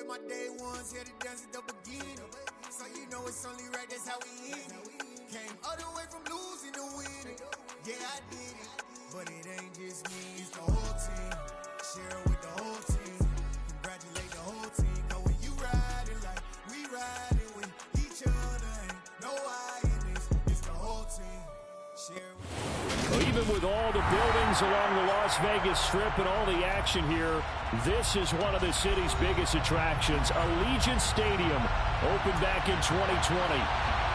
with my day ones, here to dance at the beginning. So you know it's only right, that's how we end it. Came all the way from losing to winning. Yeah, I did it, but it ain't just me, it's the whole team. Share it with the whole team. Congratulate the whole team. Cause when you riding like we riding with each other, ain't no I in this, it's the whole team. Share it with Even with all the buildings along the Las Vegas Strip and all the action here, this is one of the city's biggest attractions. Allegiant Stadium opened back in 2020.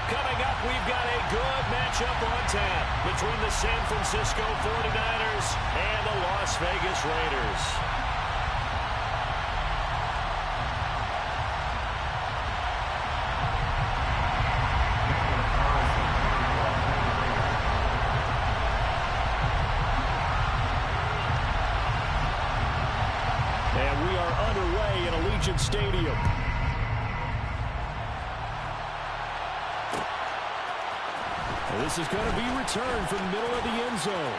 Coming up, we've got a good matchup on tap between the San Francisco 49ers and the Las Vegas Raiders. And we are underway in Allegiant Stadium. This is going to be returned from the middle of the end zone.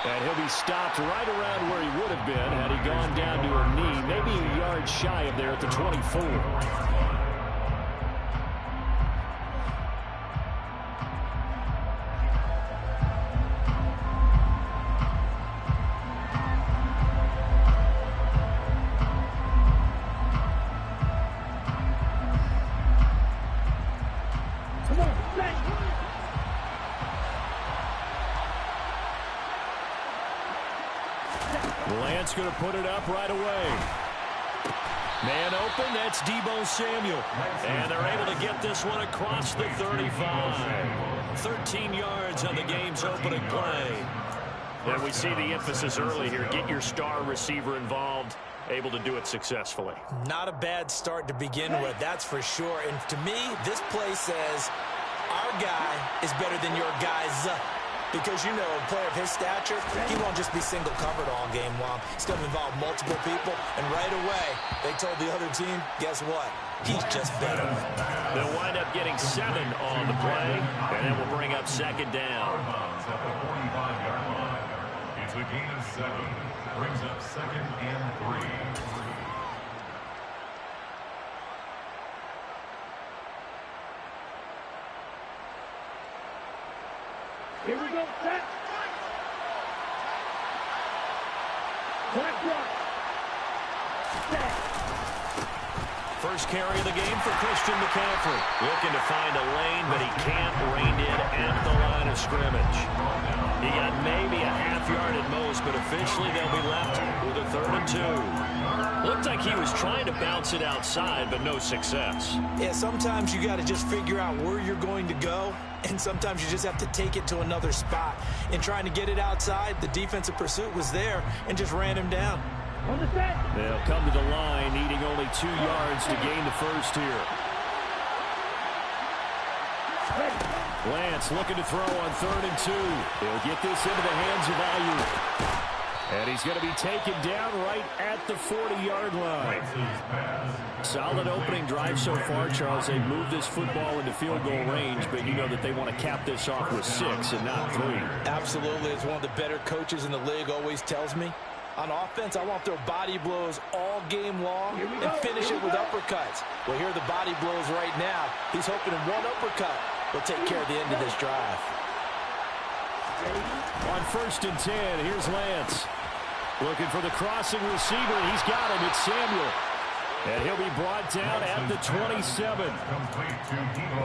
And he'll be stopped right around where he would have been had he gone down to a knee, maybe a yard shy of there at the 24. Lance going to put it up right away. Man open, that's Deebo Samuel. And they're able to get this one across the 35. 13 yards on the game's opening play. And we see the emphasis early here. Get your star receiver involved. Able to do it successfully. Not a bad start to begin with, that's for sure. And to me, this play says our guy is better than your guy's. Because, you know, a player of his stature, he won't just be single covered all game long. It's going to involve multiple people. And right away, they told the other team, guess what? He's just better. They'll wind up getting 7 on the play, and then we'll bring up second down. At the 45-yard line. It's a gain of 7. Brings up 2nd and 3. Here we go, set. Set. First carry of the game for Christian McCaffrey. Looking to find a lane, but he can't rein it at the line of scrimmage. He got maybe a half yard at most, but officially they'll be left with a 3rd and 2. Looked like he was trying to bounce it outside, but no success. Yeah, sometimes you got to just figure out where you're going to go, and sometimes you just have to take it to another spot. In trying to get it outside, the defensive pursuit was there and just ran him down. They'll come to the line, needing only 2 yards to gain the first here. Lance looking to throw on 3rd and 2. He'll get this into the hands of Ayuk. And he's going to be taken down right at the 40-yard line. Solid opening drive so far, Charles. They've moved this football into field goal range, but you know that they want to cap this off with 6 and not 3. Absolutely. As one of the better coaches in the league always tells me, on offense, I want their body blows all game long and finish it with uppercuts. Well, here are the body blows right now. He's hoping in one uppercut will take care of the end of this drive. On 1st and 10, here's Lance. Looking for the crossing receiver. He's got him. It's Samuel. And he'll be brought down at the 27.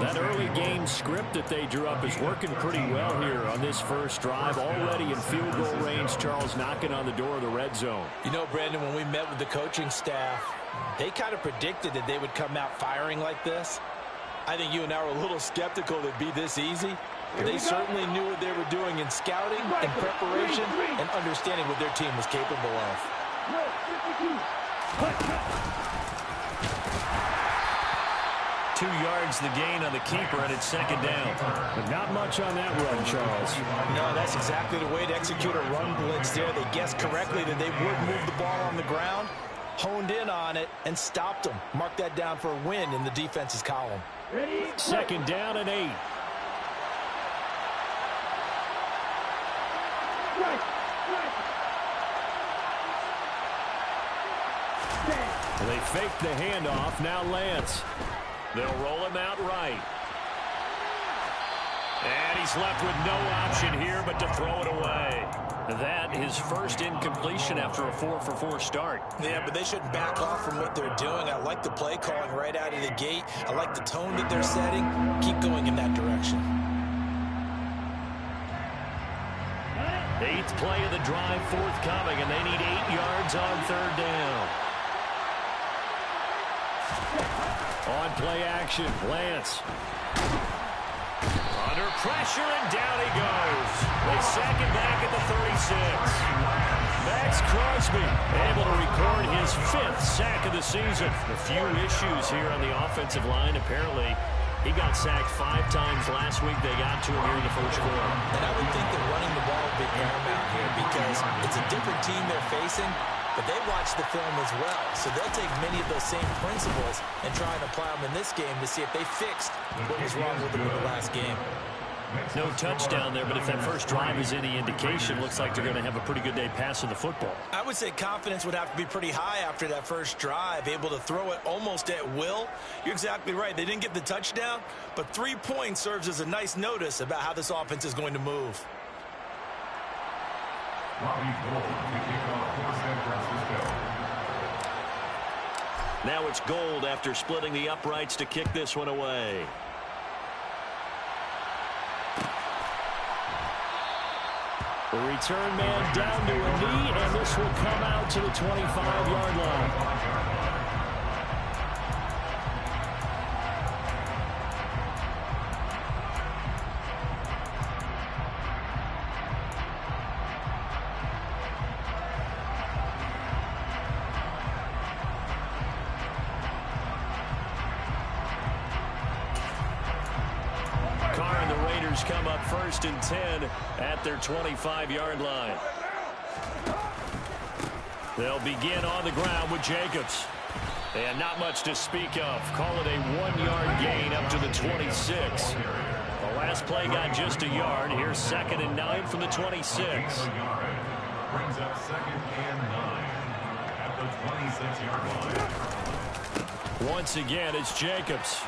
That early game script that they drew up is working pretty well here on this first drive. Already in field goal range, Charles knocking on the door of the red zone. You know, Brandon, when we met with the coaching staff, they kind of predicted that they would come out firing like this. I think you and I were a little skeptical that it'd be this easy. But they certainly knew what they were doing in scouting and preparation and understanding what their team was capable of. 2 yards the gain on the keeper, and it's 2nd down. But not much on that run, Charles. No, that's exactly the way to execute a run blitz there. They guessed correctly that they would move the ball on the ground, honed in on it, and stopped them. Mark that down for a win in the defense's column. 2nd down and 8. fake the handoff. Now Lance. They'll roll him out right. And he's left with no option here but to throw it away. That is first incompletion after a 4-for-4 start. Yeah, but they shouldn't back off from what they're doing. I like the play calling right out of the gate. I like the tone that they're setting. Keep going in that direction. 8th play of the drive forthcoming, and they need 8 yards on 3rd down. On play action, Lance. Under pressure, and down he goes. They sack it back at the 36. Max Crosby able to record his 5th sack of the season. A few issues here on the offensive line. Apparently, he got sacked 5 times last week. They got to him here in the first quarter. And I would think that running the ball would be paramount here because it's a different team they're facing, but they watch the film as well. So they'll take many of those same principles and try and apply them in this game to see if they fixed what was wrong with them in the last game. No touchdown there, but if that first drive is any indication, looks like they're going to have a pretty good day passing the football. I would say confidence would have to be pretty high after that first drive, able to throw it almost at will. You're exactly right. They didn't get the touchdown, but 3 points serves as a nice notice about how this offense is going to move. Now it's Gold after splitting the uprights to kick this one away. The return man down to a knee, and this will come out to the 25-yard line. Come up 1st and 10 at their 25-yard line. They'll begin on the ground with Jacobs. And not much to speak of. Call it a 1-yard gain up to the 26. The last play got just a yard. Here's 2nd and 9 from the 26. Brings up 2nd and 9 at the 26-yard line. Once again, it's Jacobs.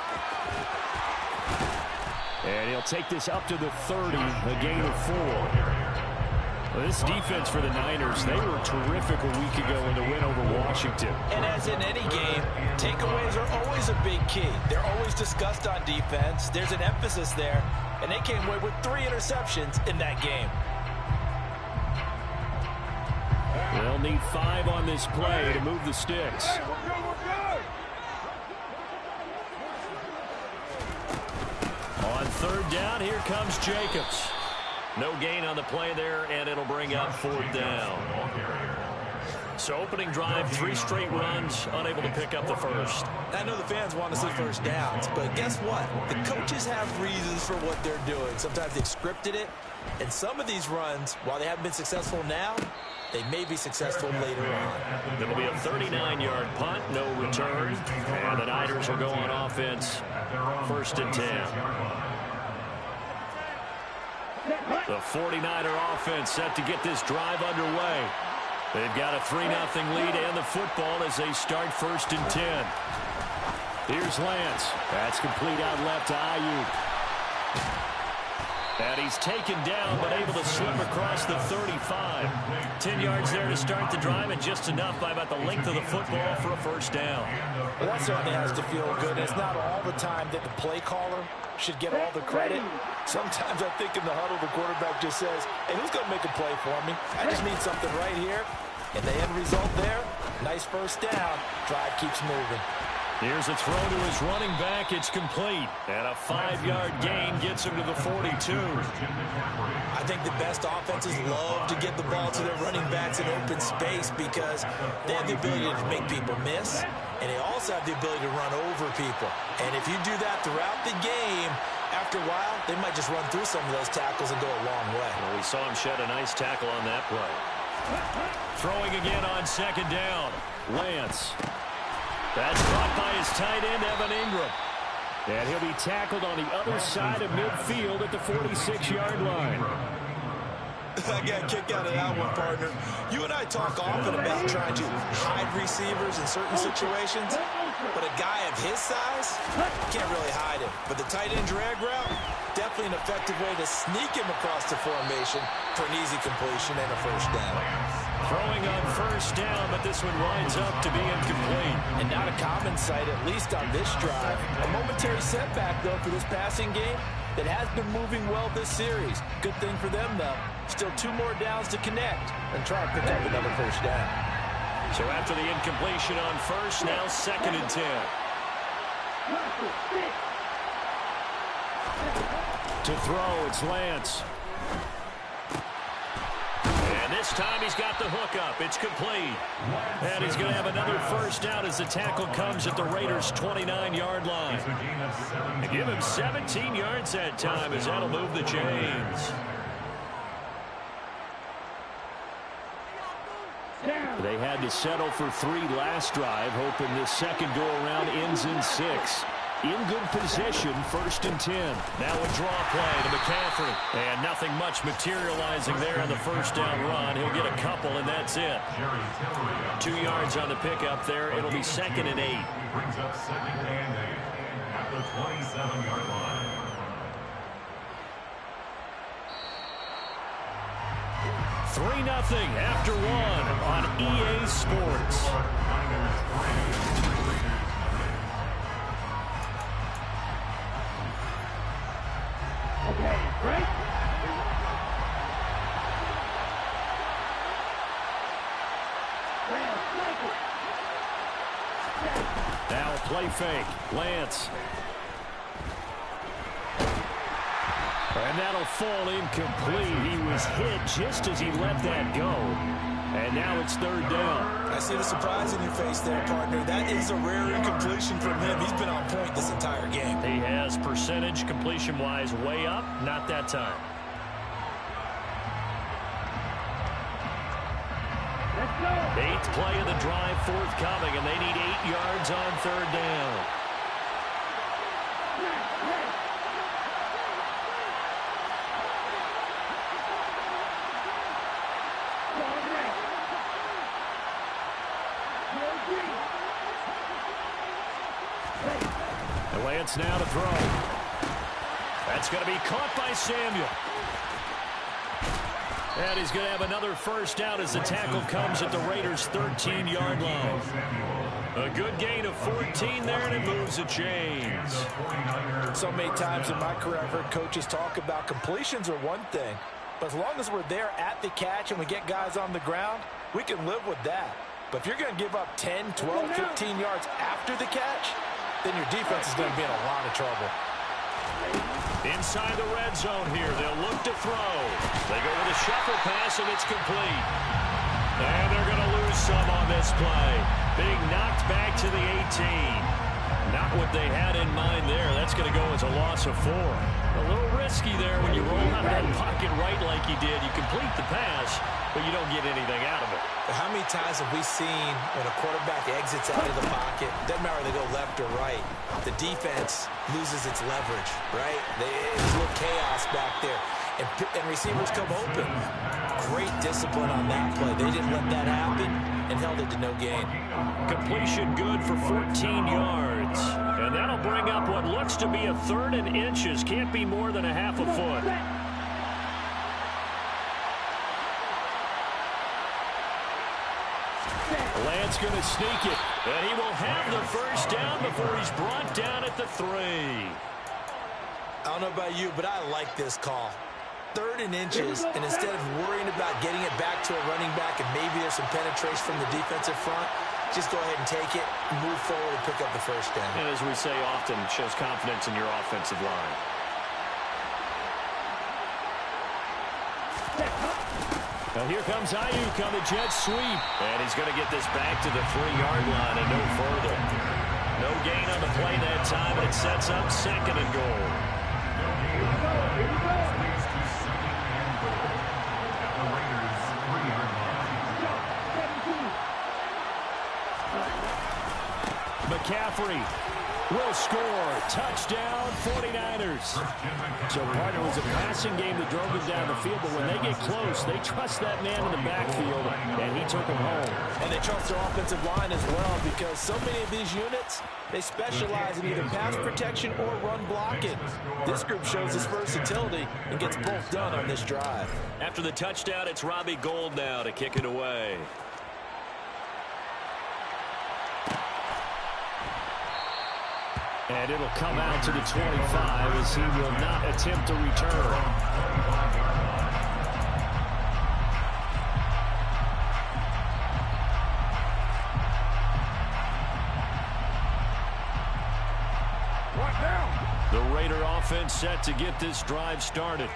And he'll take this up to the 30, a gain of 4. Well, this defense for the Niners, they were terrific a week ago in the win over Washington. And as in any game, takeaways are always a big key. They're always discussed on defense. There's an emphasis there, and they came away with 3 interceptions in that game. They'll need 5 on this play to move the sticks. On 3rd down, here comes Jacobs. No gain on the play there, and it'll bring up 4th down. So opening drive, 3 straight runs, unable to pick up the first. I know the fans want to see first downs, but guess what? The coaches have reasons for what they're doing. Sometimes they've scripted it, and some of these runs, while they haven't been successful now, they may be successful later on. It'll be a 39-yard punt, no return, and the Niners will go on offense, 1st and 10. The 49er offense set to get this drive underway. They've got a 3-0 lead and the football as they start 1st and 10. Here's Lance. That's complete out left to Ayuk. And he's taken down, but able to slip across the 35. 10 yards there to start the drive, and just enough by about the length of the football for a 1st down. Well, that certainly has to feel good. It's not all the time that the play caller should get all the credit. Sometimes I think in the huddle, the quarterback just says, hey, who's going to make a play for me? I just need something right here. And the end result there, nice 1st down. Drive keeps moving. Here's a throw to his running back. It's complete. And a 5-yard gain gets him to the 42. I think the best offenses love to get the ball to their running backs in open space because they have the ability to make people miss, and they also have the ability to run over people. And if you do that throughout the game, after a while, they might just run through some of those tackles and go a long way. Well, we saw him shed a nice tackle on that play. Throwing again on 2nd down. Lance. That's caught by his tight end, Evan Ingram. And he'll be tackled on the other side of midfield at the 46-yard line. I got a kick out of that one, partner. You and I talk often about trying to hide receivers in certain situations, but a guy of his size can't really hide him. But the tight end drag route, definitely an effective way to sneak him across the formation for an easy completion and a first down. Throwing on first down, but this one winds up to be incomplete. And not a common sight, at least on this drive. A momentary setback, though, for this passing game that has been moving well this series. Good thing for them, though. Still 2 more downs to connect and try to pick up another first down. So after the incompletion on first, now 2nd and 10. To throw, it's Lance. And this time he's got the hook up. It's complete. And he's going to have another first down as the tackle comes at the Raiders' 29-yard line. And give him 17 yards that time as that'll move the chains. They had to settle for 3 last drive, hoping this second go-around ends in 6. In good position, 1st and 10. Now a draw play to McCaffrey. And nothing much materializing there on the first down run. He'll get a couple, and that's it. 2 yards on the pickup there. It'll be 2nd and 8. Brings up 2nd and 8 at the 27-yard line. 3-0 after 1 on EA Sports. Okay, break. Now a play fake. Lance. And that'll fall incomplete. He was hit just as he let that go. And now it's 3rd down. I see the surprise in your face there, partner. That is a rare incompletion from him. He's been on point this entire game. He has percentage completion-wise way up. Not that time. Let's go. 8th play of the drive forthcoming, and they need 8 yards on 3rd down. Lance now to throw. That's going to be caught by Samuel. And he's going to have another first down as the tackle comes at the Raiders' 13-yard line. A good gain of 14 there, and it moves the chains. So many times in my career, I've heard coaches talk about completions are one thing, but as long as we're there at the catch and we get guys on the ground, we can live with that. But if you're going to give up 10, 12, 15 yards after the catch, then your defense is going to be in a lot of trouble. Inside the red zone here, they'll look to throw. They go with a shuffle pass, and it's complete. And they're going to lose some on this play. Being knocked back to the 18. Not what they had in mind there. That's going to go as a loss of 4. A little risky there when you roll out that pocket right like you did. You complete the pass, but you don't get anything out of it. But how many times have we seen when a quarterback exits out of the pocket, doesn't matter whether they go left or right, the defense loses its leverage, right? There's a little chaos back there, and receivers come open. Great discipline on that play. They didn't let that happen and held it to no gain. Completion good for 14 yards. And that'll bring up what looks to be a 3rd and inches. Can't be more than a half a foot. Lance going to sneak it. And he will have the first down before he's brought down at the 3. I don't know about you, but I like this call. 3rd and inches, and instead of worrying about getting it back to a running back and maybe there's some penetration from the defensive front, just go ahead and take it, move forward, and pick up the first down. And as we say often, it shows confidence in your offensive line. Now here comes Ayuk on the jet sweep. And he's going to get this back to the 3-yard line and no further. No gain on the play that time, and it sets up 2nd and goal. McCaffrey will score. Touchdown, 49ers. So, partner, was a passing game that drove them down the field, but when they get close, they trust that man in the backfield, and he took them home. And they trust their offensive line as well, because so many of these units, they specialize in either pass protection or run blocking. This group shows its versatility and gets both done on this drive. After the touchdown, it's Robbie Gould now to kick it away. And it'll come out to the 25 as he will not attempt to return. The Raider offense set to get this drive started.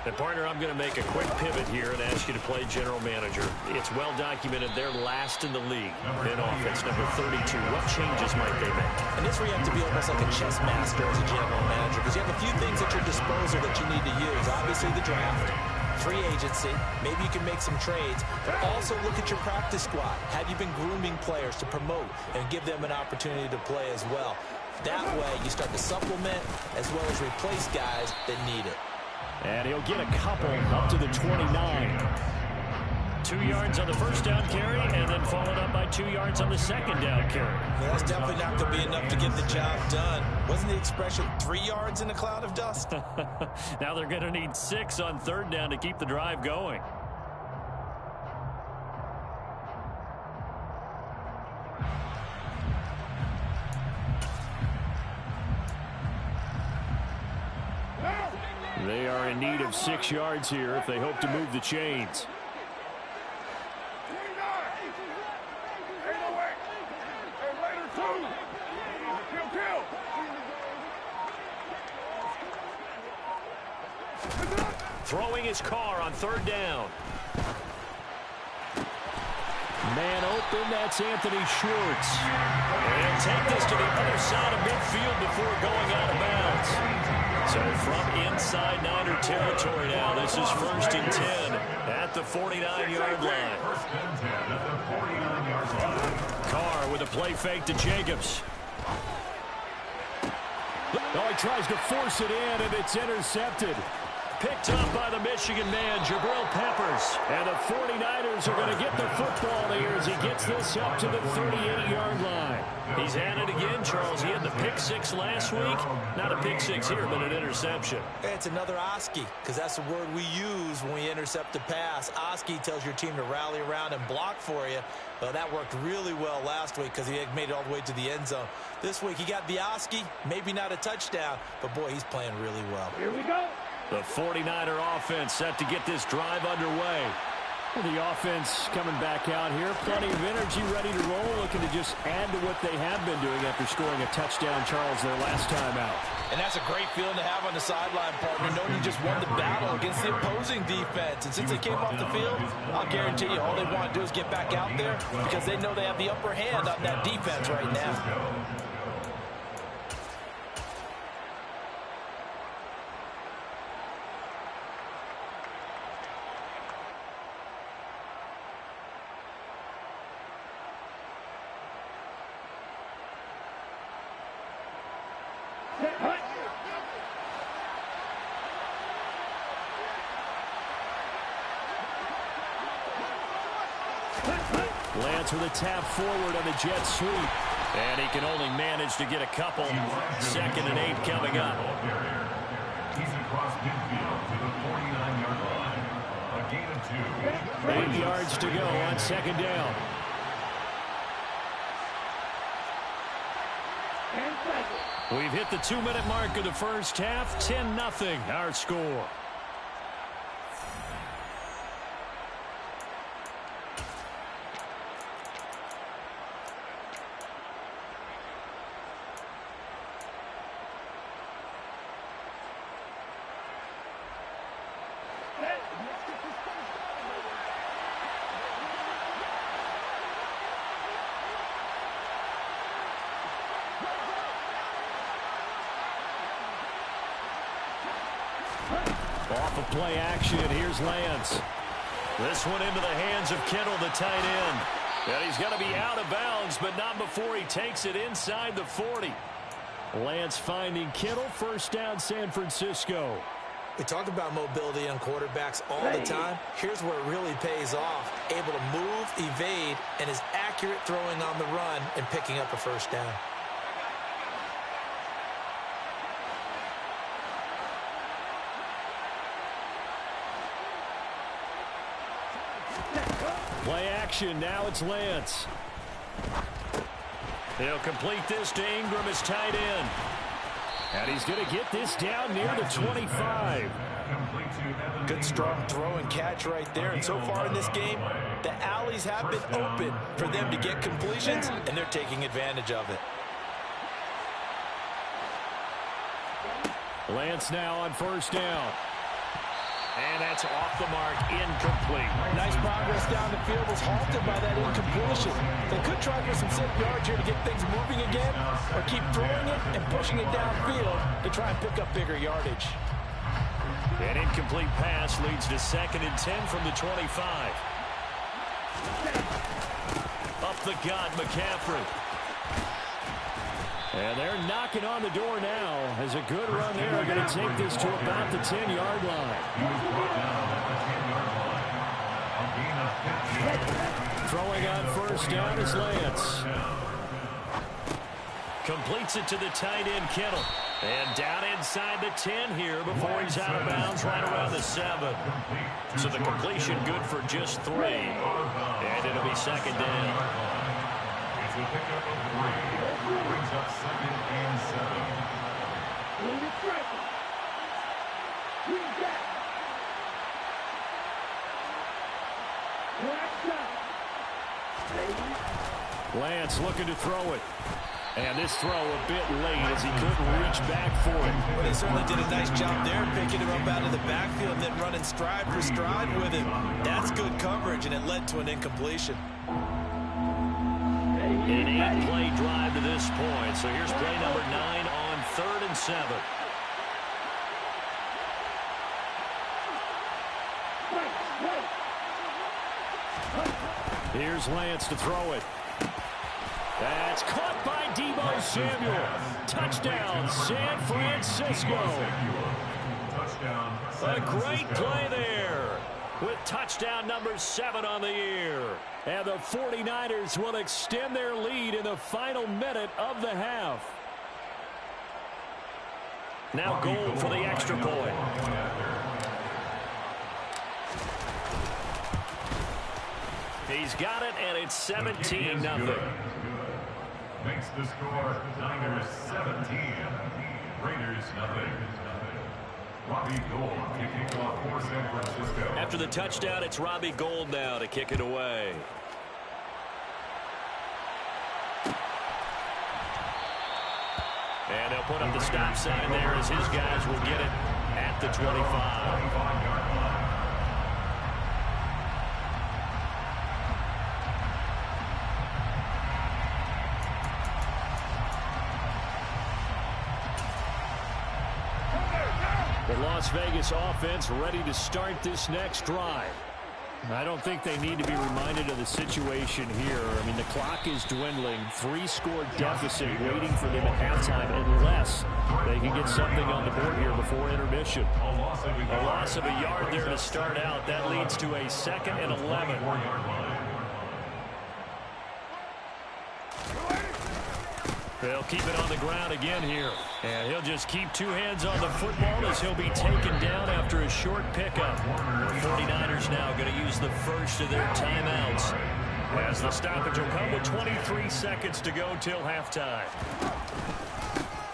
And, partner, I'm going to make a quick pivot here and ask you to play general manager. It's well documented they're last in the league in offense, number 32. What changes might they make? And this where you have to be almost like a chess master as a general manager, because you have a few things at your disposal that you need to use. Obviously, the draft, free agency, maybe you can make some trades, but also look at your practice squad. Have you been grooming players to promote and give them an opportunity to play as well? That way, you start to supplement as well as replace guys that need it. And he'll get a couple up to the 29. 2 yards on the first down carry, and then followed up by 2 yards on the second down carry. Well, that's definitely not going to be enough to get the job done. Wasn't the expression 3 yards in a cloud of dust? Now they're going to need 6 on third down to keep the drive going. They are in need of 6 yards here if they hope to move the chains. Throwing his car on third down. Man open, that's Anthony Schwartz. And he'll take this to the other side of midfield before going out of bounds. So from inside Niner territory now, this is 1st and 10 at the 49-yard line. Carr with a play fake to Jacobs. Oh, he tries to force it in, and it's intercepted. Picked up by the Michigan man, Jabril Peppers. And the 49ers are going to get the football here as he gets this up to the 38-yard line. He's had it again, Charles. He had the pick 6 last week. Not a pick 6 here, but an interception. It's another Oski, because that's the word we use when we intercept a pass. Oski tells your team to rally around and block for you. Well, that worked really well last week because he had made it all the way to the end zone. This week he got the Oski, maybe not a touchdown, but boy, he's playing really well. Here we go. The 49er offense set to get this drive underway. Well, the offense coming back out here. Plenty of energy, ready to roll, looking to just add to what they have been doing after scoring a touchdown, Charles, their last time out. And that's a great feeling to have on the sideline, partner, knowing you just won the battle against the opposing defense. And since they came off the field, I'll guarantee you all they want to do is get back out there because they know they have the upper hand on that defense right now. Lance with a tap forward on the jet sweep. And he can only manage to get a couple. 2nd and 8 coming up. He's across midfield to the 49-yard line. A gain of 2. 8 yards to go on 2nd down. We've hit the 2-minute mark of the first half. 10-0 our score. Off of play action, here's Lance. This one into the hands of Kittle, the tight end. And he's going to be out of bounds, but not before he takes it inside the 40. Lance finding Kittle. First down, San Francisco. We talk about mobility on quarterbacks all the time. Here's where it really pays off. Able to move, evade, and is accurate throwing on the run and picking up a first down. Play action. Now it's Lance. He'll complete this to Ingram, his tight end. And he's going to get this down near the 25. Good strong throw and catch right there. And so far in this game, the alleys have been open for them to get completions, and they're taking advantage of it. Lance now on first down. And that's off the mark, incomplete. Nice progress down the field was halted by that incompletion. They could try for some safe yards here to get things moving again, or keep throwing it and pushing it downfield to try and pick up bigger yardage. An incomplete pass leads to 2nd and 10 from the 25. Up the gut, McCaffrey. And they're knocking on the door now. As a good run there, going to take this to about the 10-yard line. Throwing on first down is Lance. Completes it to the tight end, Kittle. And down inside the 10 here before he's out of bounds right around the 7. So the completion good for just 3. And it'll be 2nd down. It's a pickup of 3. Brings up 2nd and 7. Lance looking to throw it. And this throw a bit late as he couldn't reach back for it. Well, they certainly did a nice job there, picking him up out of the backfield and then running stride for stride with him. That's good coverage, and it led to an incompletion. An 8-play drive to this point. So here's play number 9 on 3rd and 7. Here's Lance to throw it. That's caught by Deebo Samuel. Touchdown, San Francisco. A great play there with touchdown number 7 on the year. And the 49ers will extend their lead in the final minute of the half. Now goal for the extra point. He's got it, and it's 17-0. Makes the score Niners 17, Raiders nothing. Robbie Gould kicking off for San Francisco. After the touchdown, it's Robbie Gould now to kick it away. And they'll put up the stop sign there as his guys will get it at the 25. The Las Vegas offense ready to start this next drive. I don't think they need to be reminded of the situation here. I mean, the clock is dwindling. 3-score deficit waiting for them at halftime unless they can get something on the board here before intermission. A loss of a yard there to start out. That leads to a 2nd and 11. They'll keep it on the ground again here. And he'll just keep 2 hands on the football as he'll be taken down after a short pickup. The 49ers now going to use the first of their timeouts as the stoppage will come with 23 seconds to go till halftime.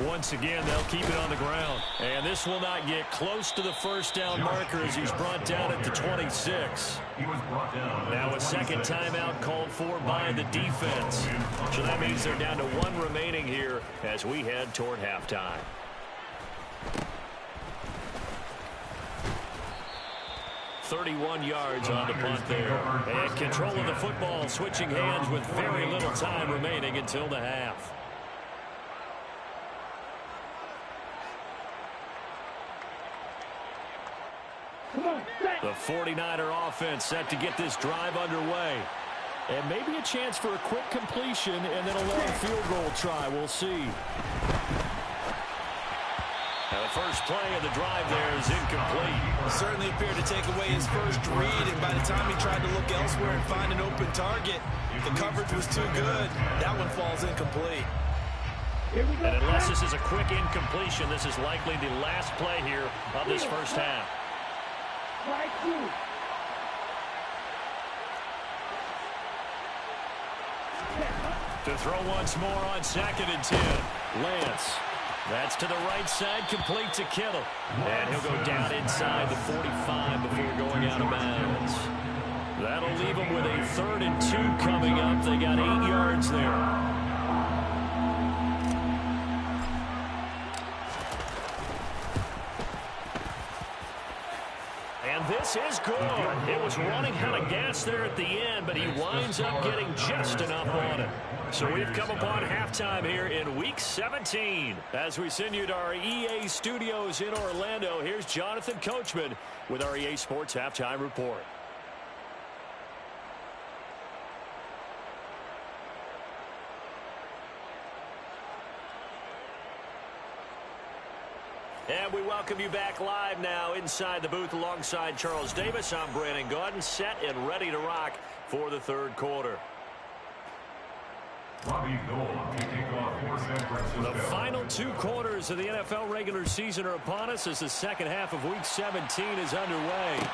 Once again, they'll keep it on the ground. And this will not get close to the first down marker as he's brought down at the 26. Now a second timeout called for by the defense. So that means they're down to 1 remaining here as we head toward halftime. .31 yards on the punt there. And control of the football, switching hands with very little time remaining until the half. The 49er offense set to get this drive underway. And maybe a chance for a quick completion and then a long field goal try. We'll see. Now the first play of the drive there is incomplete. Certainly appeared to take away his first read, and by the time he tried to look elsewhere and find an open target, the coverage was too good. That one falls incomplete. And unless this is a quick incompletion, this is likely the last play here of this first half. To throw once more on 2nd and 10. Lance. That's to the right side, complete to Kittle. And he'll go down inside the 45 before going out of bounds. That'll leave them with a 3rd and 2 coming up. They got 8 yards there. And this is good. It was running out of gas there at the end, but he winds up getting just enough on it. So we've come upon halftime here in Week 17. As we send you to our EA studios in Orlando, here's Jonathan Coachman with our EA Sports Halftime Report. And we welcome you back live now inside the booth alongside Charles Davis. I'm Brandon Gaudin, set and ready to rock for the third quarter. The final 2 quarters of the NFL regular season are upon us as the second half of Week 17 is underway.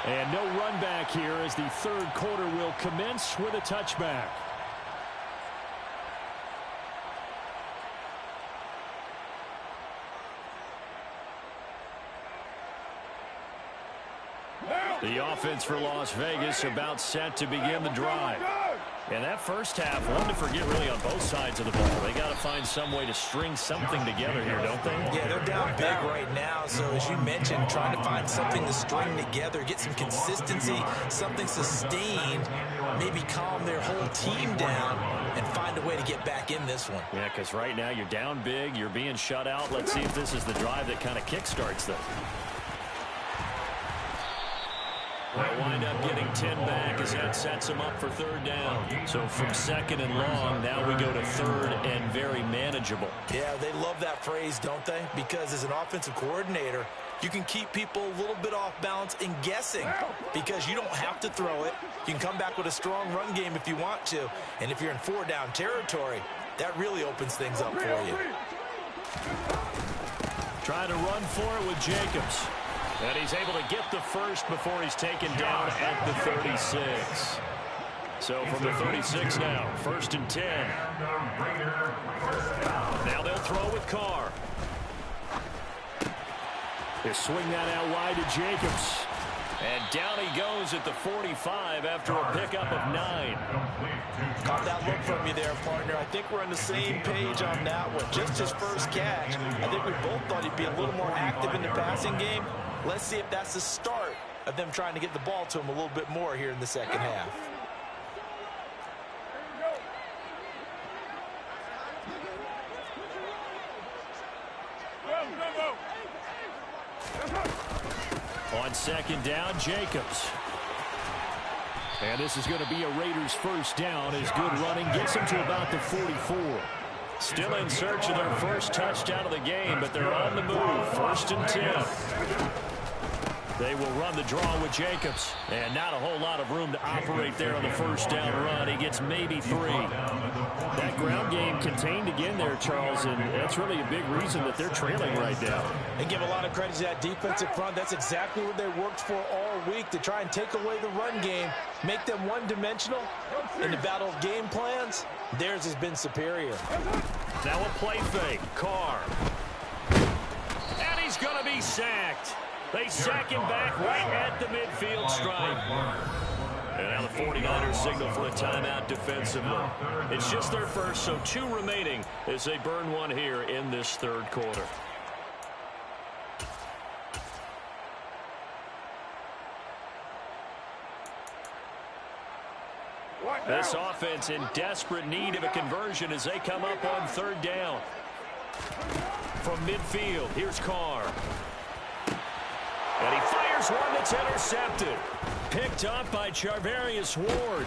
And no run back here as the third quarter will commence with a touchback. The offense for Las Vegas about set to begin the drive. And that first half, one to forget really on both sides of the ball. They got to find some way to string something together here, don't they? Yeah, they're down big right now. So as you mentioned, trying to find something to string together, get some consistency, something sustained, maybe calm their whole team down and find a way to get back in this one. Yeah, because right now you're down big, you're being shut out. Let's see if this is the drive that kind of kickstarts them. They'll wind up getting 10 back as that sets them up for 3rd down. So from 2nd and long, now we go to 3rd and very manageable. Yeah, they love that phrase, don't they? Because as an offensive coordinator, you can keep people a little bit off balance and guessing because you don't have to throw it. You can come back with a strong run game if you want to. And if you're in 4-down territory, that really opens things up for you. Trying to run for it with Jacobs. And he's able to get the first before he's taken down at the 36. So from the 36 now, 1st and 10. Now they'll throw with Carr. They swing that out wide to Jacobs. And down he goes at the 45 after a pickup of 9. Caught that look from you there, partner. I think we're on the same page on that one. Just his first catch. I think we both thought he'd be a little more active in the passing game. Let's see if that's the start of them trying to get the ball to him a little bit more here in the second half. On 2nd down, Jacobs. And this is going to be a Raiders first down as good running gets them to about the 44. Still in search of their first touchdown of the game, but they're on the move. 1st and 10. They will run the draw with Jacobs. And not a whole lot of room to operate there on the first down run. He gets maybe 3. That ground game contained again there, Charles, and that's really a big reason that they're trailing right now. They give a lot of credit to that defensive front. That's exactly what they worked for all week, to try and take away the run game, make them one-dimensional. In the battle of game plans, theirs has been superior. Now a play fake. Carr. And he's going to be sacked. They sack him back right at the midfield stripe. And now the 49ers signal for a timeout defensively. It's just their first, so 2 remaining as they burn one here in this third quarter. This offense in desperate need of a conversion as they come up on 3rd down. From midfield, here's Carr. And he fires one that's intercepted. Picked up by Charvarius Ward.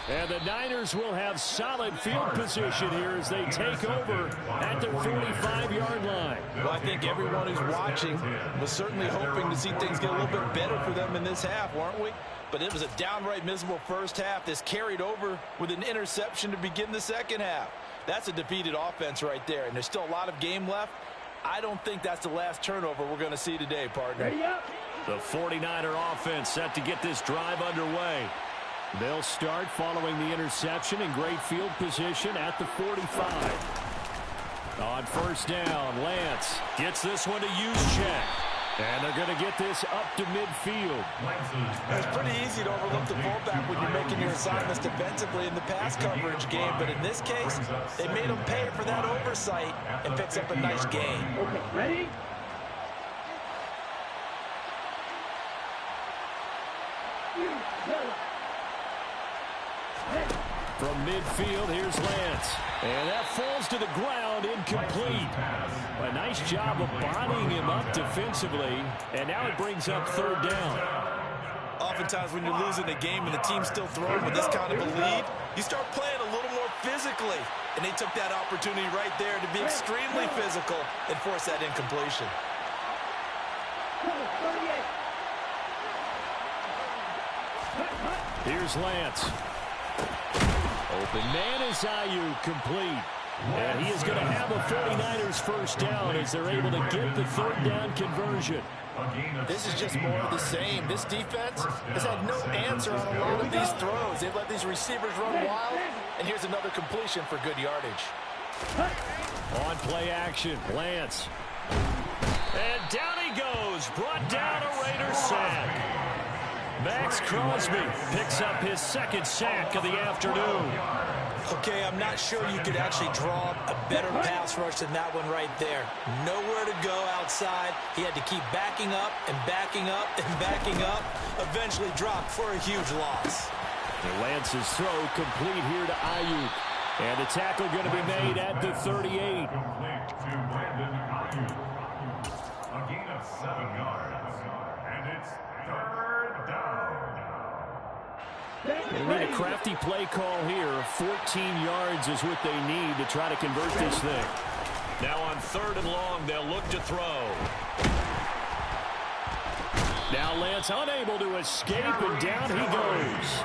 And the Niners will have solid field position here as they take over at their 45-yard line. Well, I think everyone who's watching was certainly hoping to see things get a little bit better for them in this half, weren't we? But it was a downright miserable first half. This carried over with an interception to begin the second half. That's a defeated offense right there, and there's still a lot of game left. I don't think that's the last turnover we're going to see today, partner. The 49er offense set to get this drive underway. They'll start following the interception in great field position at the 45. On first down, Lance gets this one to Juszczyk. And they're going to get this up to midfield. It's pretty easy to overlook the fullback when you're making your assignments defensively in the pass coverage game. But in this case, they made him pay for that oversight and picks up a nice gain. Okay, ready? From midfield, here's Lance. And that falls to the ground, incomplete. A nice job of bodying him up defensively. And now it brings up third down. Oftentimes when you're losing a game and the team's still throwing with this kind of a lead, you start playing a little more physically. And they took that opportunity right there to be extremely physical and force that incompletion. Here's Lance. Open man is Ayuk, complete. And he is going to have a 49ers first down as they're able to get the third down conversion. This is just more of the same. This defense has had no answer on a lot of these throws. They've let these receivers run wild, and here's another completion for good yardage. On play action, Lance. And down he goes, brought down a Raider sack. Max Crosby picks up his second sack of the afternoon. Okay, I'm not sure you could actually draw a better pass rush than that one right there. Nowhere to go outside. He had to keep backing up and backing up and backing up. Eventually dropped for a huge loss. And Lance's throw complete here to Ayuk. And the tackle going to be made at the 38. Complete to Brandon Ayuk. A gain of 7 yards. And it's third down. They need a crafty play call here. 14 yards is what they need to try to convert this thing. Now on third and long, they'll look to throw. Now Lance unable to escape, and down he goes.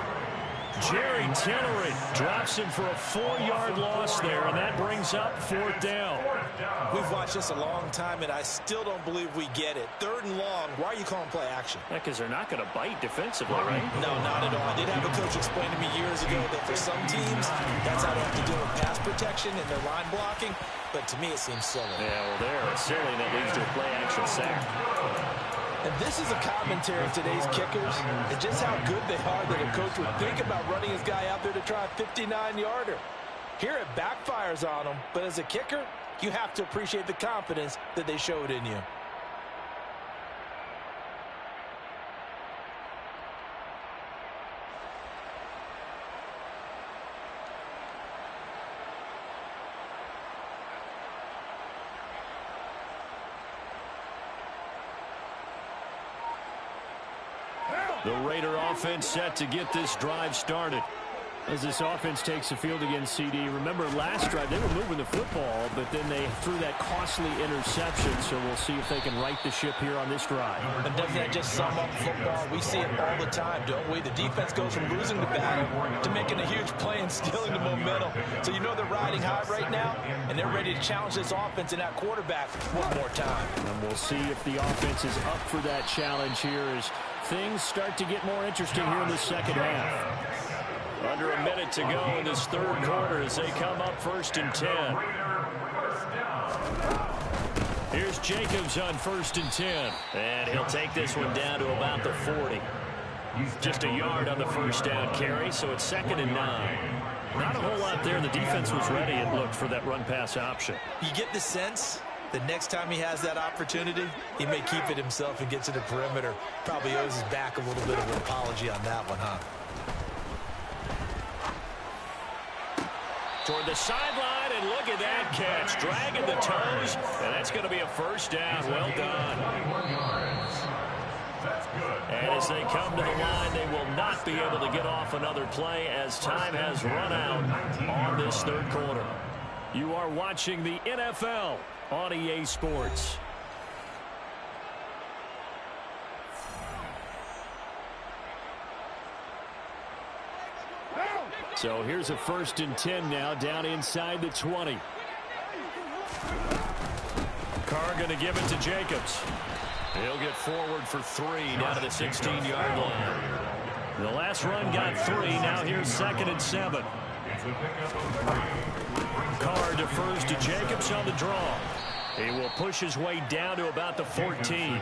Jerry Tillery drops him for a 4-yard loss there, and that brings up fourth down. We've watched this a long time, and I still don't believe we get it. Third and long, why are you calling play action? Yeah, because they're not going to bite defensively, right? No, not at all. I did have a coach explain to me years ago that for some teams, that's how they have to deal with pass protection and their line blocking. But to me, it seems silly. Yeah, well, they're silly, and that leads to a play action sack. And this is a commentary of today's kickers and just how good they are that a coach would think about running his guy out there to try a 59-yarder. Here it backfires on him, but as a kicker, you have to appreciate the confidence that they showed in you. The Raider offense set to get this drive started. As this offense takes the field against CD, remember last drive they were moving the football, but then they threw that costly interception, so we'll see if they can right the ship here on this drive. And doesn't that just sum up football? We see it all the time, don't we? The defense goes from losing the battle to making a huge play and stealing the momentum. So you know they're riding high right now, and they're ready to challenge this offense and that quarterback one more time. And we'll see if the offense is up for that challenge here as things start to get more interesting here in the second half. Under a minute to go in this third quarter as they come up 1st and 10. Here's Jacobs on 1st and 10. And he'll take this one down to about the 40. Just a yard on the first down carry, so it's 2nd and 9. Not a whole lot there. The defense was ready and looked for that run-pass option. You get the sense the next time he has that opportunity, he may keep it himself and get to the perimeter. Probably owes his back a little bit of an apology on that one, huh? Toward the sideline, and look at that catch. Dragging the toes, and that's going to be a first down. Well done. And as they come to the line, they will not be able to get off another play as time has run out on this third quarter. You are watching the NFL on EA Sports. So here's a 1st and 10 now, down inside the 20. Carr going to give it to Jacobs. He'll get forward for 3 down to the 16-yard line. The last run got 3. Now here's 2nd and 7. Carr defers to Jacobs on the draw. He will push his way down to about the 14.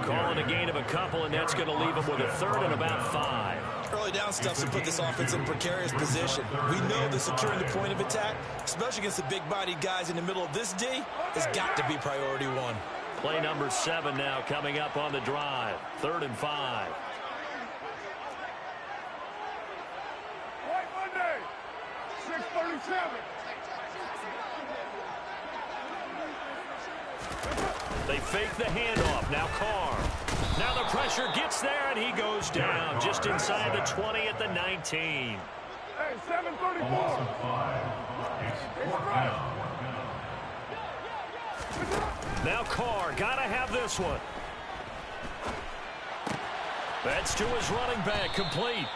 Calling a gain of a couple, and that's going to leave him with a 3rd and about 5. Early down stuff to put this offense in a precarious position. We know that securing the point of attack, especially against the big-bodied guys in the middle of this D, has got to be priority 1. Play number 7 now coming up on the drive. 3rd and 5. White Monday, 6:37. They fake the handoff. Now Carr. Now the pressure gets there, and he goes down just inside the 20 at the 19. Hey, 7:34. Now Carr, gotta have this one. That's to his running back, complete.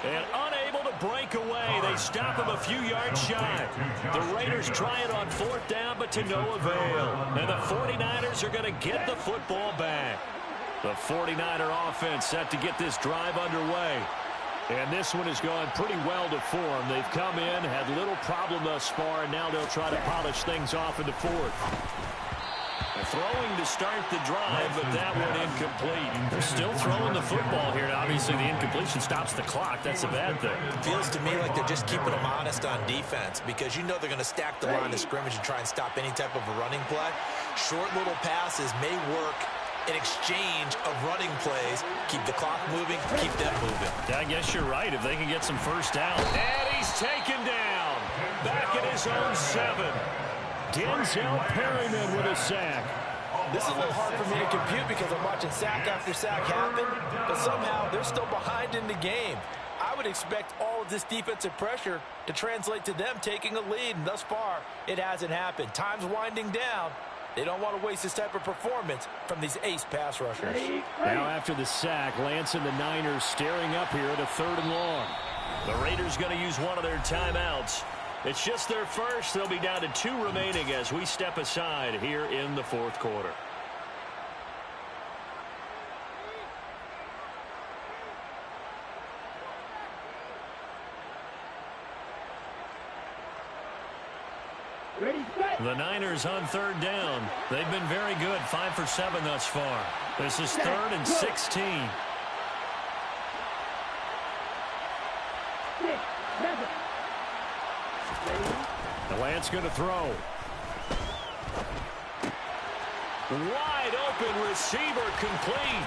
And unable to break away. They stop him a few yards shy. The Raiders try it on 4th down, but to no avail. And the 49ers are going to get the football back. The 49er offense set to get this drive underway. And this one has gone pretty well to form. They've come in, had little problem thus far, and now they'll try to polish things off in the 4th. Throwing to start the drive, but that one incomplete. They're still throwing the football here. Now, obviously, the incompletion stops the clock. That's a bad thing. Feels to me like they're just keeping them honest on defense because you know they're going to stack the line of scrimmage and try and stop any type of a running play. Short little passes may work in exchange of running plays. Keep the clock moving, keep them moving. I guess you're right. If they can get some first down. And he's taken down. Back at his own 7. Denzel Perryman with a sack. This is a little hard for me to compute because I'm watching sack after sack happen, but somehow they're still behind in the game. I would expect all of this defensive pressure to translate to them taking a lead, and thus far, it hasn't happened. Time's winding down. They don't want to waste this type of performance from these ace pass rushers. Now after the sack, Lance and the Niners staring up here at a 3rd and long. The Raiders going to use one of their timeouts. It's just their first. They'll be down to 2 remaining as we step aside here in the 4th quarter. The Niners on 3rd down. They've been very good, 5 for 7 thus far. This is 3rd and 16. 6, 7. Lance going to throw. Wide open receiver, complete.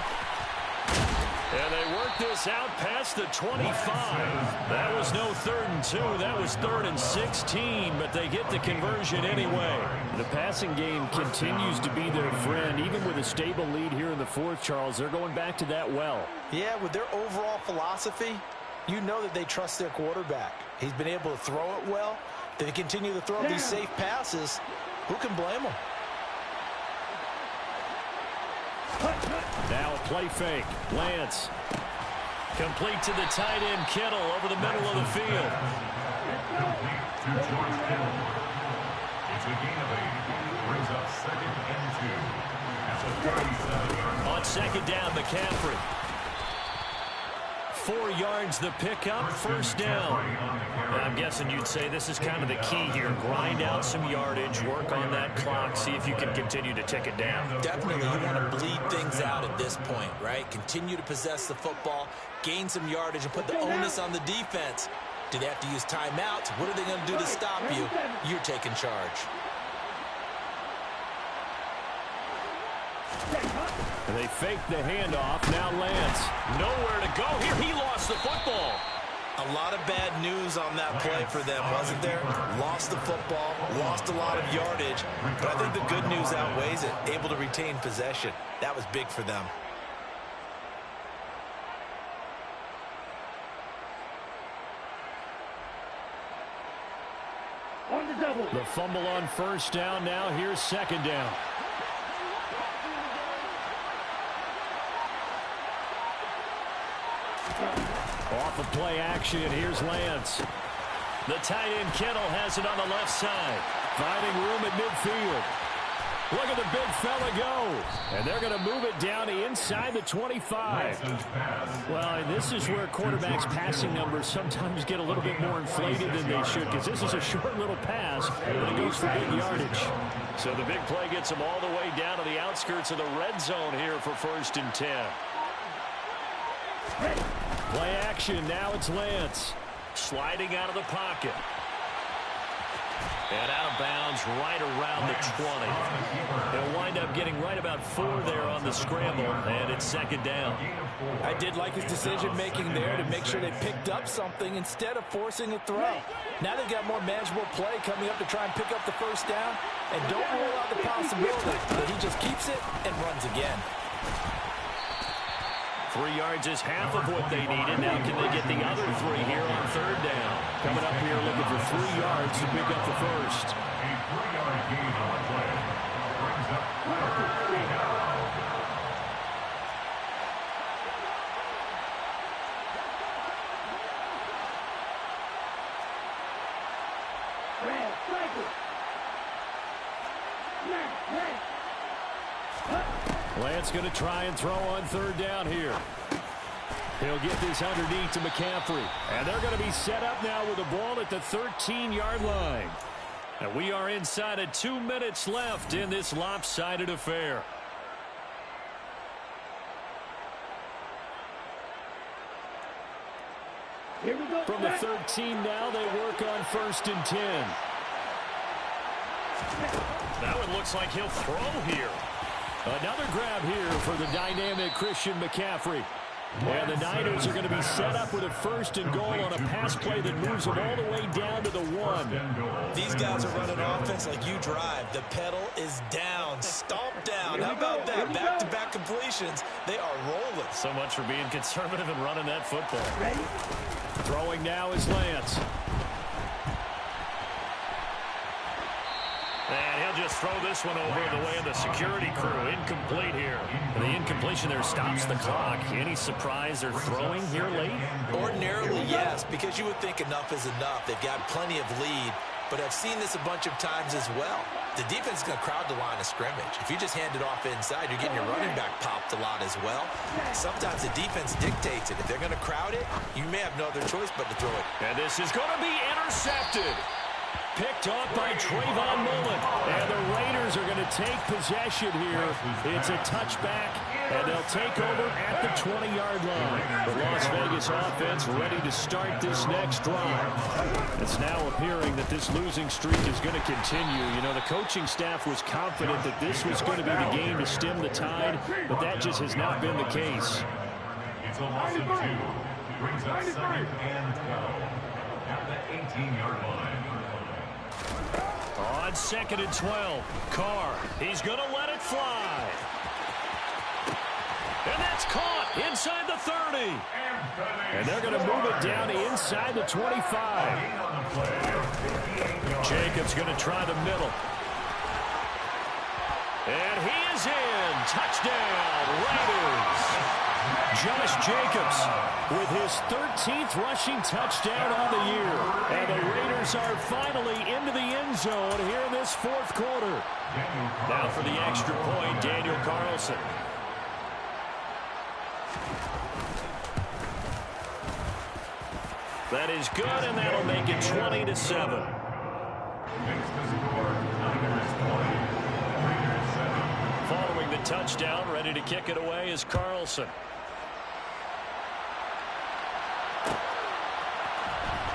And they work this out past the 25. That was no 3rd and 2. That was 3rd and 16, but they get the conversion anyway. The passing game continues to be their friend. Even with a stable lead here in the 4th, Charles, they're going back to that well. Yeah, with their overall philosophy, you know that they trust their quarterback. He's been able to throw it well. They continue to throw these safe passes. Who can blame them? Now a play fake. Lance. Complete to the tight end, Kittle, over the middle of the field. To George Kittle. It's a gain of 8. Brings up 2nd and 2. At the 37-yard line. On 2nd down, McCaffrey. 4 yards the pickup, 1st down. I'm guessing you'd say this is kind of the key here. Grind out some yardage, work on that clock, see if you can continue to tick it down. Definitely, you want to bleed things out at this point, right? Continue to possess the football, gain some yardage, and put the onus on the defense. Do they have to use timeouts? What are they going to do to stop you? You're taking charge. And they fake the handoff. Now Lance. Nowhere to go here. He lost the football. A lot of bad news on that play for them, wasn't there? Lost the football, lost a lot of yardage, but I think the good news outweighs it. Able to retain possession. That was big for them. The fumble on first down. Now here's second down. Off of play action, here's Lance. The tight end Kittle has it on the left side. Finding room at midfield. Look at the big fella go. And they're going to move it down to inside the 25. Well, and this is where quarterbacks' passing numbers sometimes get a little bit more inflated than they should, because this is a short little pass, but it goes for big yardage. So the big play gets them all the way down to the outskirts of the red zone here for 1st and 10. Play action, now it's Lance. Sliding out of the pocket. And out of bounds right around the 20. They'll wind up getting right about 4 there on the scramble, and it's second down. I did like his decision-making there to make sure they picked up something instead of forcing a throw. Now they've got more manageable play coming up to try and pick up the first down, and don't rule out the possibility that he just keeps it and runs again. 3 yards is half of what they needed. Now can they get the other 3 here on third down? Coming up here looking for 3 yards to pick up the first. A 3-yard gain on the play brings up 3 down. Lance going to try and throw on third down here. He'll get this underneath to McCaffrey. And they're going to be set up now with the ball at the 13-yard line. And we are inside of 2 minutes left in this lopsided affair. Here we go. From the 13 now, they work on 1st and 10. Now it looks like he'll throw here. Another grab here for the dynamic Christian McCaffrey. And the Niners are going to be set up with a 1st and goal on a pass play that moves them all the way down to the 1. These guys are running offense like you drive. The pedal is down, stomp down. How about that? Back-to-back completions. They are rolling. So much for being conservative and running that football. Throwing now is Lance. And he'll just throw this one over the way of the security crew. Incomplete here. And the incompletion there stops the clock. Any surprise they're throwing here late? Ordinarily, yes, because you would think enough is enough. They've got plenty of lead, but I've seen this a bunch of times as well. The defense is going to crowd the line of scrimmage. If you just hand it off inside, you're getting your running back popped a lot as well. Sometimes the defense dictates it. If they're going to crowd it, you may have no other choice but to throw it. And this is going to be intercepted. Picked off by Trayvon Mullen. And the Raiders are going to take possession here. It's a touchback, and they'll take over at the 20-yard line. The Las Vegas offense ready to start this next drive. It's now appearing that this losing streak is going to continue. You know, the coaching staff was confident that this was going to be the game to stem the tide, but that just has not been the case. It's a loss of 2. Brings up 2nd and 12 at the 18-yard line. On 2nd and 12, Carr, he's going to let it fly. And that's caught inside the 30. And they're going to move it down to inside the 25. Jacobs going to try the middle. And he is in. Touchdown, Raiders. Josh Jacobs with his 13th rushing touchdown on the year. And the Raiders are finally into the end zone here in this 4th quarter. Now for the extra point, Daniel Carlson. That is good, and that'll make it 20-7. Makes the score Niners 20, Raiders 7. Following the touchdown, ready to kick it away is Carlson.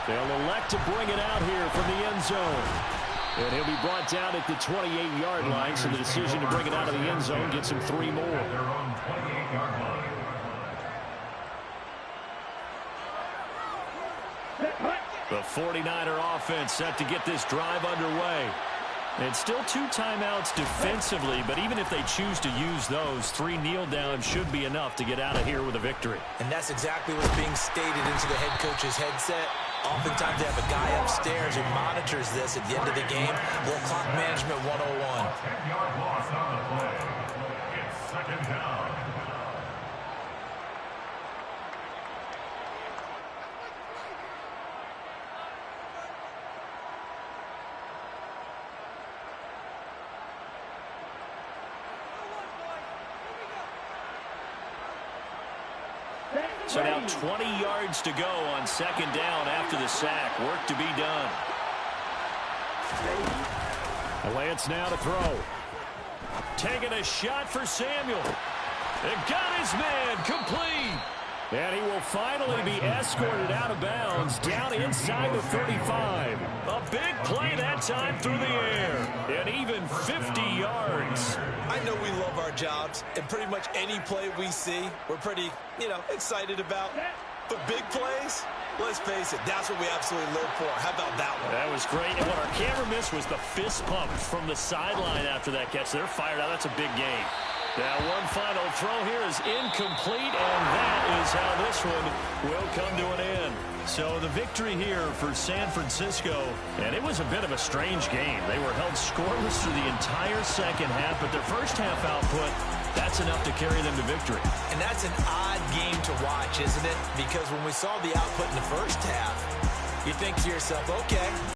They'll elect to bring it out here from the end zone. And he'll be brought down at the 28-yard line, so the decision to bring it out of the end zone gets him 3 more. They're on 28-yard line. The 49er offense set to get this drive underway. And still 2 timeouts defensively, but even if they choose to use those, 3 kneel downs should be enough to get out of here with a victory. And that's exactly what's being stated into the head coach's headset. Oftentimes they have a guy upstairs who monitors this at the end of the game. Little clock management 101. 10-yard loss on the play. It's second down. So now 20 yards to go on second down after the sack. Work to be done. Lance now to throw. Taking a shot for Samuel. It got his man complete. And he will finally be escorted out of bounds down inside the 35. A big play that time through the air. And even 50 yards. I know we love our jobs, and pretty much any play we see, we're pretty, excited about. But big plays, let's face it, that's what we absolutely live for. How about that one? That was great. And what our camera missed was the fist pump from the sideline after that catch. They're fired out. That's a big game. Now one final throw here is incomplete, and that is how this one will come to an end. So the victory here for San Francisco, and it was a bit of a strange game. They were held scoreless through the entire second half, but their first half output, that's enough to carry them to victory. And that's an odd game to watch, isn't it? Because when we saw the output in the first half, you think to yourself, okay,